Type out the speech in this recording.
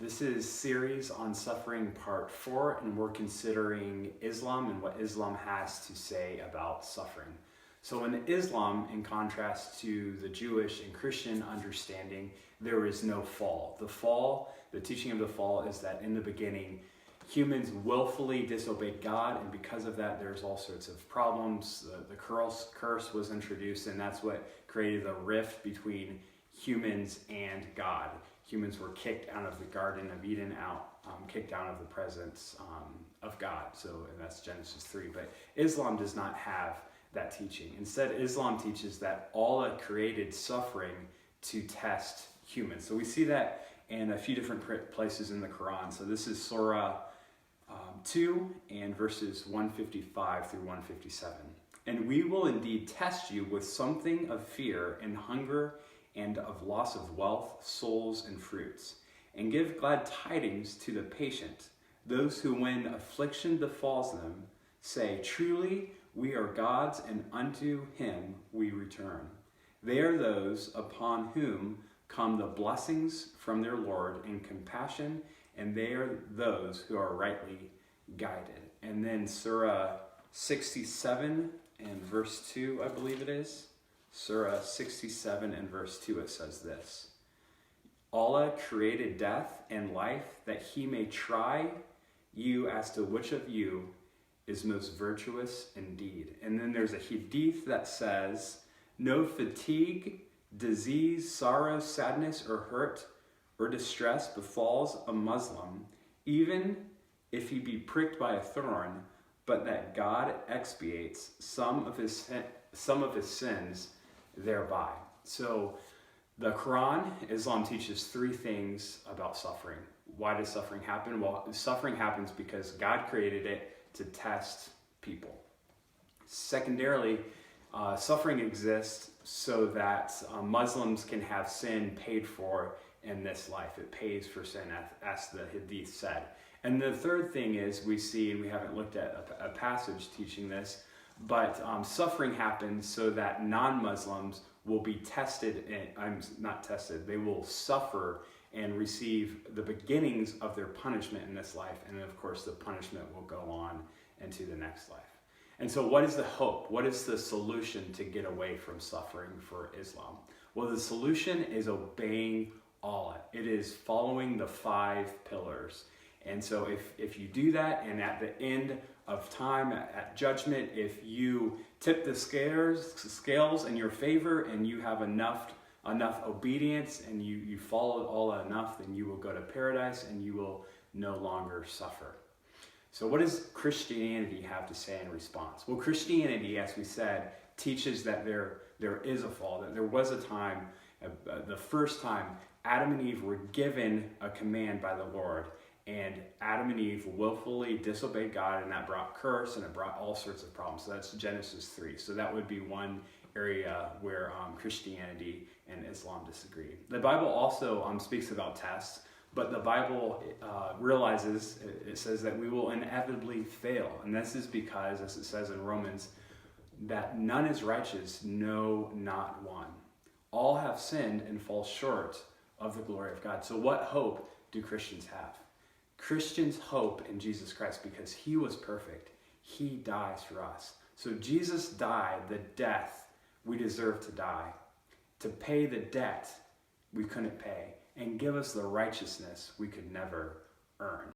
This is series on suffering part 4, and we're considering Islam and what Islam has to say about suffering. So in Islam, in contrast to the Jewish and Christian understanding, there is no fall. The teaching of the fall is that in the beginning, humans willfully disobeyed God, and because of that, there's all sorts of problems. The curse was introduced, and that's what created the rift between humans and God. Humans were kicked out of the Garden of Eden, kicked out of the presence of God. And that's Genesis 3. But Islam does not have that teaching. Instead, Islam teaches that Allah created suffering to test humans. So we see that in a few different places in the Quran. So this is Surah 2 and verses 155 through 157. And we will indeed test you with something of fear and hunger and of loss of wealth, souls, and fruits, and give glad tidings to the patient, those who when affliction befalls them, say, truly we are God's, and unto him we return. They are those upon whom come the blessings from their Lord and compassion, and they are those who are rightly guided. And then Surah 67 and verse 2, I believe it is. Surah 67 and verse 2, it says this: Allah created death and life that he may try you as to which of you is most virtuous indeed. And then there's a hadith that says, no fatigue, disease, sorrow, sadness, or hurt, or distress befalls a Muslim, even if he be pricked by a thorn, but that God expiates some of his sins thereby. So the Quran, Islam teaches 3 things about suffering. Why does suffering happen? Well, suffering happens because God created it to test people. Secondarily, suffering exists so that Muslims can have sin paid for in this life. It pays for sin, as the hadith said. And the third thing is we see, and we haven't looked at a passage teaching this, but suffering happens so that non-Muslims will be tested, they will suffer and receive the beginnings of their punishment in this life. And then of course the punishment will go on into the next life. And so what is the hope? What is the solution to get away from suffering for Islam? Well, the solution is obeying Allah. It is following the 5 pillars. And so if you do that, and at the end of time, at judgment, if you tip the scales in your favor and you have enough obedience and you follow Allah enough, then you will go to paradise and you will no longer suffer. So what does Christianity have to say in response? Well, Christianity, as we said, teaches that there is a fall, that there was a time, the first time Adam and Eve were given a command by the Lord, and Adam and Eve willfully disobeyed God, and that brought curse and it brought all sorts of problems. So that's Genesis 3. So that would be one area where Christianity and Islam disagree. The Bible also speaks about tests, but the Bible realizes, it says that we will inevitably fail. And this is because, as it says in Romans, that none is righteous, no, not one. All have sinned and fall short of the glory of God. So what hope do Christians have? Christians hope in Jesus Christ because he was perfect. He dies for us. So Jesus died the death we deserve to die, to pay the debt we couldn't pay, and give us the righteousness we could never earn.